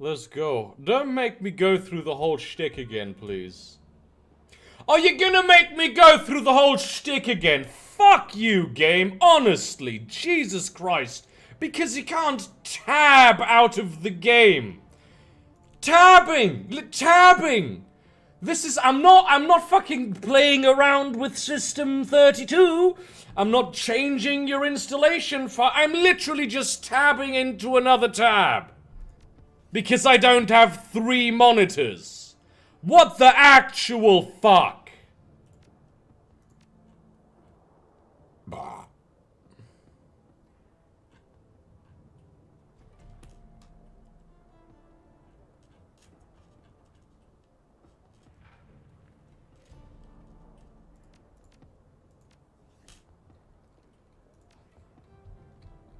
Let's go. Don't make me go through the whole shtick again, please. Are you gonna make me go through the whole shtick again? Fuck you, game. Honestly, Jesus Christ. Because you can't tab out of the game. Tabbing! This is, I'm not fucking playing around with System 32. I'm not changing your installation file. I'm literally just tabbing into another tab. Because I don't have 3 monitors. What the actual fuck? Bah.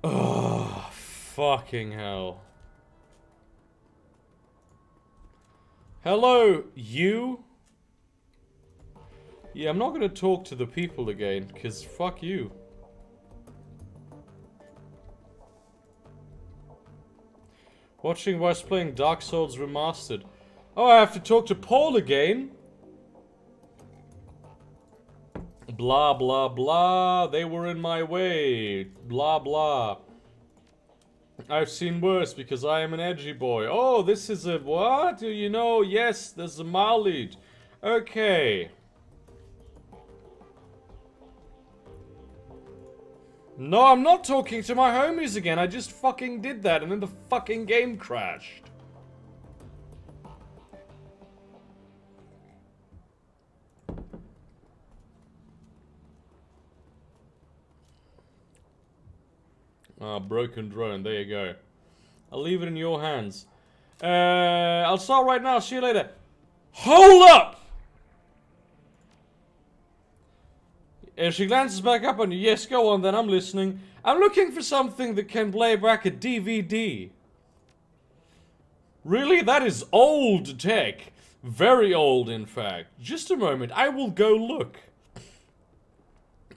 Oh, fucking hell. Hello, you? Yeah, I'm not gonna talk to the people again, because fuck you. Watching whilst playing Dark Souls Remastered. Oh, I have to talk to Paul again? Blah, blah, blah. They were in my way. Blah, blah. I've seen worse because I am an edgy boy. Oh, this is a what? You know, yes, there's a mileage. Okay. No, I'm not talking to my homies again. I just fucking did that and then the fucking game crashed. Ah, broken drone. There you go. I'll leave it in your hands. I'll start right now. See you later. Hold up! If she glances back up on you, yes, go on then, I'm listening. I'm looking for something that can play back a DVD. Really? That is old tech. Very old, in fact. Just a moment, I will go look.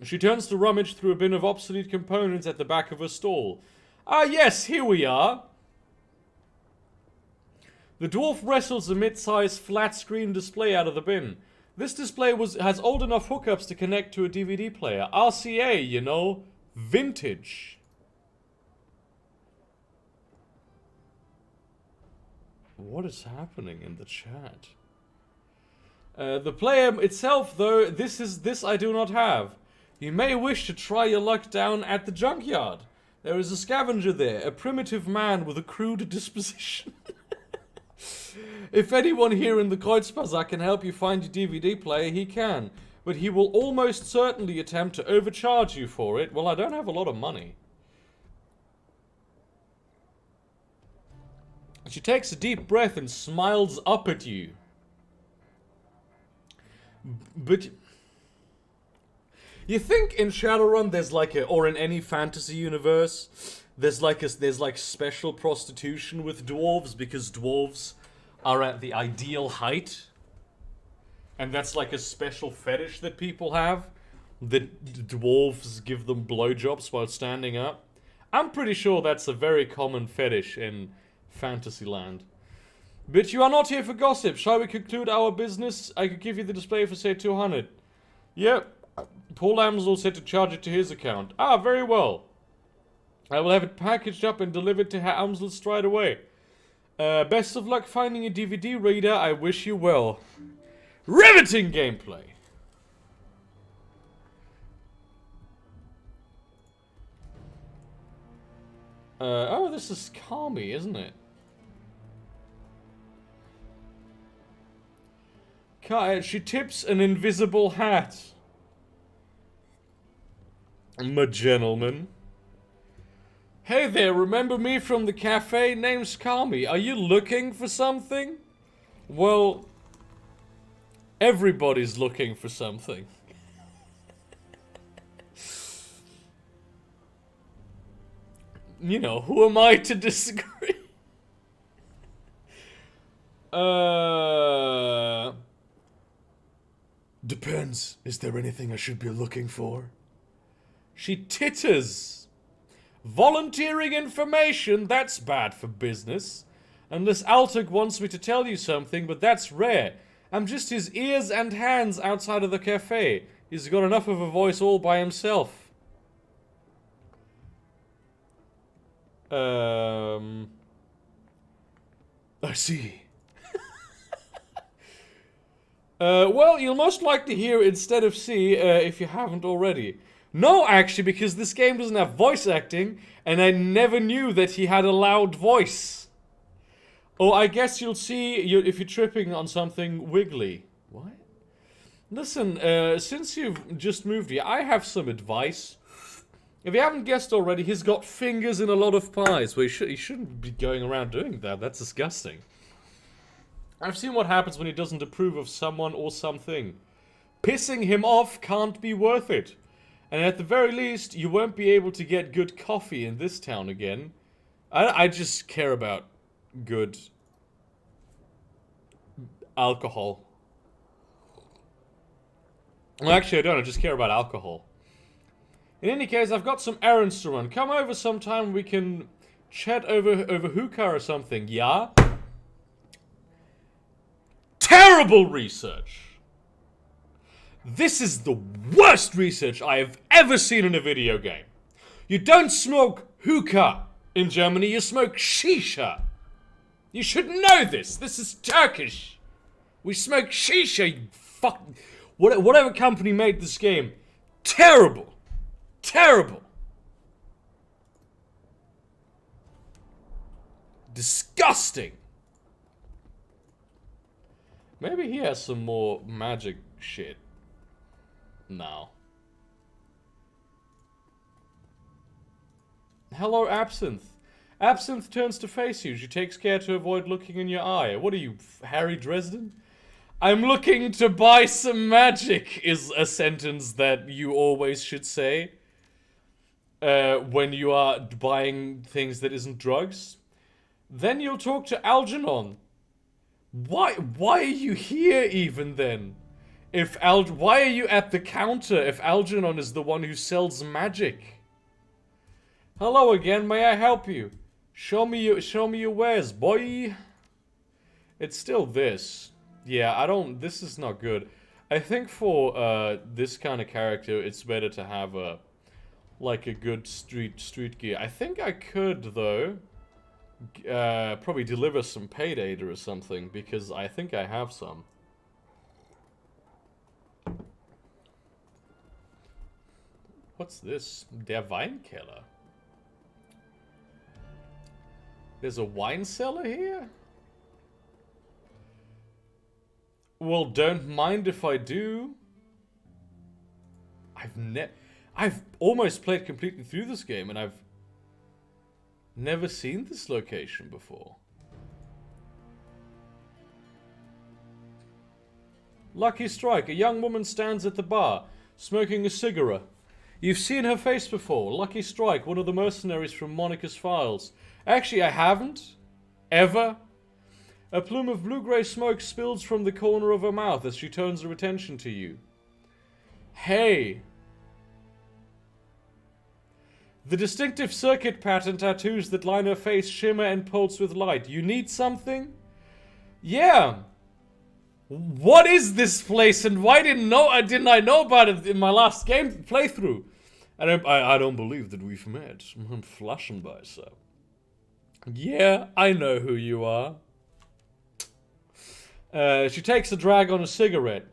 She turns to rummage through a bin of obsolete components at the back of her stall. Ah, yes, here we are. The dwarf wrestles a mid-sized flat-screen display out of the bin. This display has old enough hookups to connect to a DVD player. RCA, you know. Vintage. What is happening in the chat? The player itself, though, this I do not have. You may wish to try your luck down at the junkyard. There is a scavenger there, a primitive man with a crude disposition. If anyone here in the Kreuzbazar can help you find your DVD player, he can. But he will almost certainly attempt to overcharge you for it. Well, I don't have a lot of money. She takes a deep breath and smiles up at you. But you think in Shadowrun there's like a, or in any fantasy universe, there's like special prostitution with dwarves because dwarves are at the ideal height? And that's like a special fetish that people have? That dwarves give them blowjobs while standing up? I'm pretty sure that's a very common fetish in Fantasyland. But you are not here for gossip. Shall we conclude our business? I could give you the display for say 200. Yep. Paul Amsel said to charge it to his account. Ah, very well. I will have it packaged up and delivered to Herr Amsel straight away. Best of luck finding a DVD reader. I wish you well. Riveting gameplay. Oh, this is Kami, isn't it? She tips an invisible hat. My gentleman. Hey there, remember me from the cafe? Name's Kami. Are you looking for something? Well, everybody's looking for something. You know, who am I to disagree? Depends. Is there anything I should be looking for? She titters. Volunteering information, that's bad for business. Unless Altuk wants me to tell you something, but that's rare. I'm just his ears and hands outside of the cafe. He's got enough of a voice all by himself. I see. Well, you'll most likely hear instead of see, if you haven't already. No, actually, because this game doesn't have voice acting, and I never knew that he had a loud voice. Oh, I guess you'll see if you're tripping on something wiggly. What? Listen, since you've just moved here, I have some advice. If you haven't guessed already, he's got fingers in a lot of pies. Well, he shouldn't be going around doing that. That's disgusting. I've seen what happens when he doesn't approve of someone or something. Pissing him off can't be worth it. And at the very least, you won't be able to get good coffee in this town again. I just care about good alcohol. Well, actually, I don't. I just care about alcohol. In any case, I've got some errands to run. Come over sometime. We can chat over hookah or something. Yeah? Terrible research! This is the worst research I have ever seen in a video game. You don't smoke hookah in Germany, you smoke shisha. You should know this. This is Turkish. We smoke shisha, you fuck. Whatever company made this game. Terrible. Terrible. Disgusting. Maybe he has some more magic shit. No. Hello, Absinthe. Absinthe turns to face you. She takes care to avoid looking in your eye. What are you, Harry Dresden? I'm looking to buy some magic is a sentence that you always should say. When you are buying things that isn't drugs. Then you'll talk to Algernon. Why are you here even then? Why are you at the counter if Algernon is the one who sells magic? Hello again, may I help you? Show me your wares, boy. It's still this. Yeah, this is not good. I think for this kind of character, it's better to have a good street gear. I think I could though. Probably deliver some payday or something, because I think I have some. What's this? Der Weinkeller. There's a wine cellar here? Well, don't mind if I do. I've almost played completely through this game, and I've never seen this location before. Lucky strike. A young woman stands at the bar, smoking a cigarette. You've seen her face before. Lucky strike, one of the mercenaries from Monica's files. Actually, I haven't. Ever. A plume of blue-grey smoke spills from the corner of her mouth as she turns her attention to you. Hey. The distinctive circuit pattern tattoos that line her face shimmer and pulse with light. You need something? Yeah. What is this place, and why didn't I know about it in my last game playthrough? I don't believe that we've met. I'm flashing by, sir. Yeah, I know who you are. She takes a drag on a cigarette.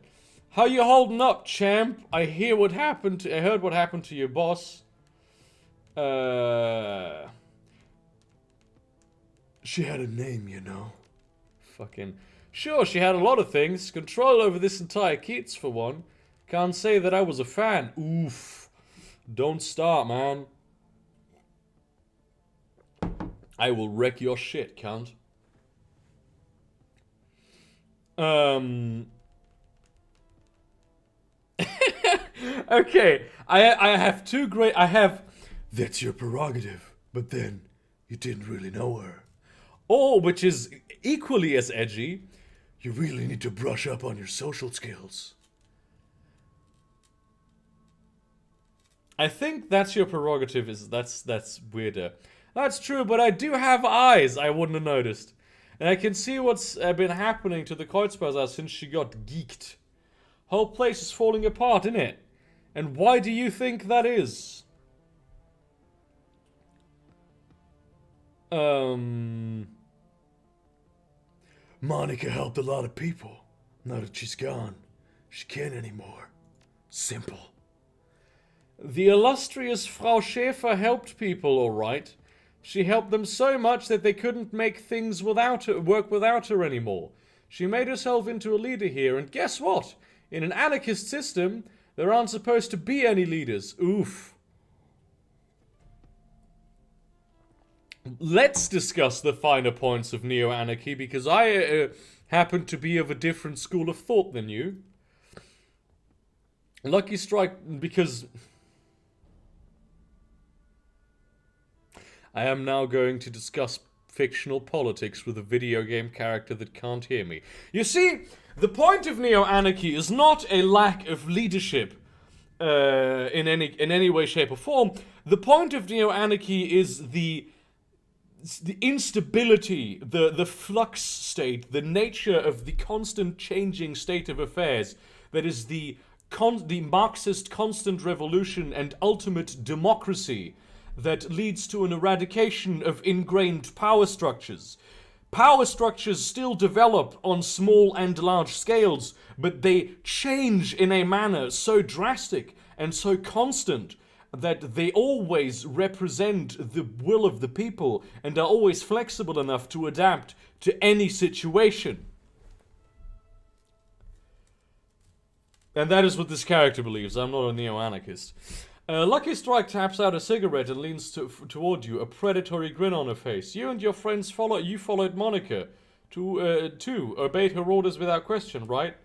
How you holding up, champ? I heard what happened to your boss. She had a name, you know. Fucking. Sure, she had a lot of things. Control over this entire Keats, for one. Can't say that I was a fan. Oof. Don't start, man. I will wreck your shit, cunt. Okay. I have two great... That's your prerogative. But then, you didn't really know her. Or, which is equally as edgy... You really need to brush up on your social skills. I think that's your prerogative. That's weirder. That's true, but I do have eyes. I wouldn't have noticed. And I can see what's been happening to the Kreuzbazaar since she got geeked. Whole place is falling apart, innit? And why do you think that is? Monica helped a lot of people. Now that she's gone, she can't anymore. Simple. The illustrious Frau Schäfer helped people, alright. She helped them so much that they couldn't make things without her, work without her anymore. She made herself into a leader here, and guess what? In an anarchist system, there aren't supposed to be any leaders. Oof. Let's discuss the finer points of neo-anarchy, because I happen to be of a different school of thought than you. Lucky Strike, because I am now going to discuss fictional politics with a video game character that can't hear me. You see, the point of neo-anarchy is not a lack of leadership in any way, shape, or form. The point of neo-anarchy is the instability, the flux state, the nature of the constant changing state of affairs that is the Marxist constant revolution and ultimate democracy that leads to an eradication of ingrained power structures. Power structures still develop on small and large scales, but they change in a manner so drastic and so constant that they always represent the will of the people and are always flexible enough to adapt to any situation. And that is what this character believes. I'm not a neo-anarchist. Lucky Strike taps out a cigarette and leans toward you, a predatory grin on her face. You and your friends followed Monica too, obeyed her orders without question, right?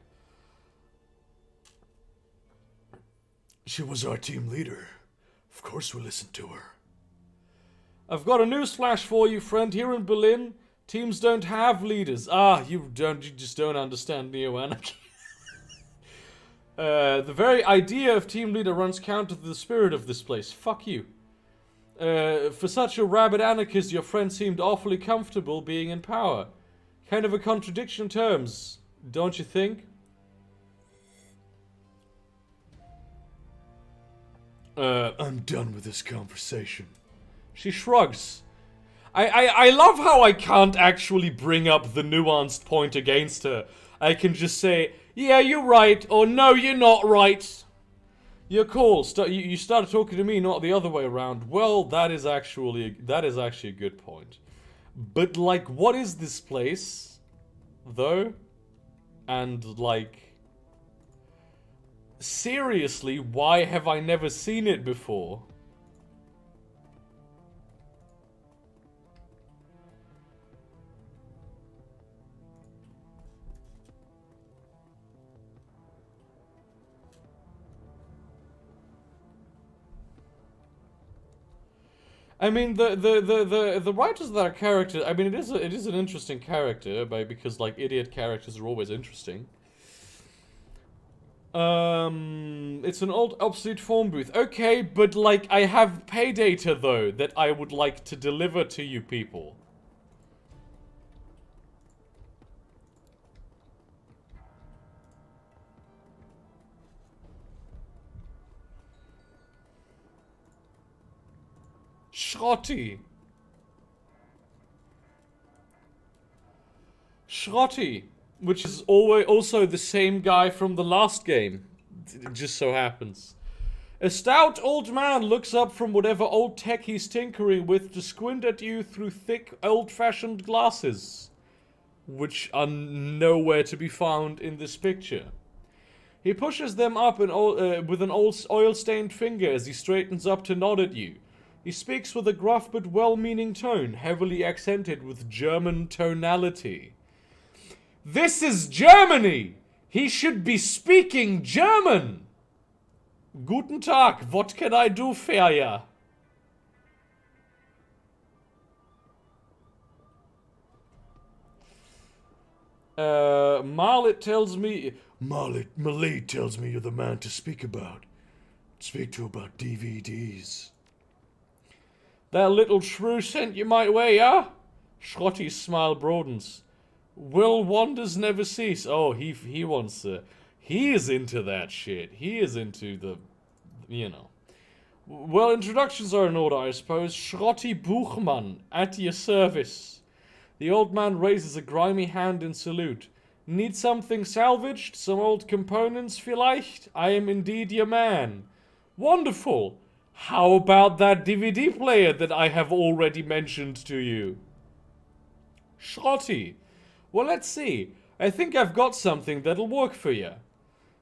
She was our team leader. Of course we listened to her. I've got a newsflash for you, friend. Here in Berlin, teams don't have leaders. You just don't understand neo-anarchy. The very idea of team leader runs counter to the spirit of this place. Fuck you. For such a rabid anarchist, your friend seemed awfully comfortable being in power. Kind of a contradiction in terms, don't you think? I'm done with this conversation. She shrugs. I love how I can't actually bring up the nuanced point against her. I can just say, yeah, you're right, or no, you're not right. You're cool. You started talking to me, not the other way around. Well, that is actually a good point. But, like, what is this place, though? And, like, seriously, why have I never seen it before? I mean, the writers of that character, I mean, it is an interesting character, because, like, idiot characters are always interesting. It's an old obsolete phone booth. Okay, but, like, I have pay data, though, that I would like to deliver to you people. Schrotty. Schrotty, which is also the same guy from the last game. It just so happens. A stout old man looks up from whatever old tech he's tinkering with to squint at you through thick, old-fashioned glasses, which are nowhere to be found in this picture. He pushes them up with an old oil-stained finger as he straightens up to nod at you. He speaks with a gruff but well-meaning tone, heavily accented with German tonality. This is Germany! He should be speaking German! Guten Tag, what can I do for ya? Mallet tells me you're the man to speak to about DVDs. That little shrew sent you my way, huh? Schrotty's smile broadens. Will wonders never cease? Oh, he wants to... He is into that shit. He is into the... You know. Well, introductions are in order, I suppose. Schrotty Buchmann, at your service. The old man raises a grimy hand in salute. Need something salvaged? Some old components, vielleicht? I am indeed your man. Wonderful! How about that DVD player that I have already mentioned to you? Schrotty. Well, let's see. I think I've got something that'll work for you.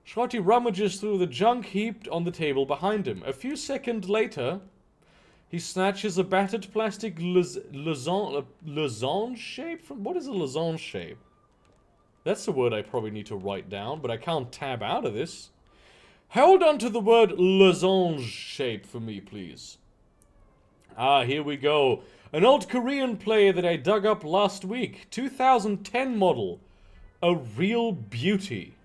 Schrotty rummages through the junk heaped on the table behind him. A few seconds later, he snatches a battered plastic lozenge shape from... What is a lozenge shape? That's a word I probably need to write down, but I can't tab out of this. Hold on to the word lozenge shape for me, please. Ah, here we go. An old Korean player that I dug up last week. 2010 model. A real beauty.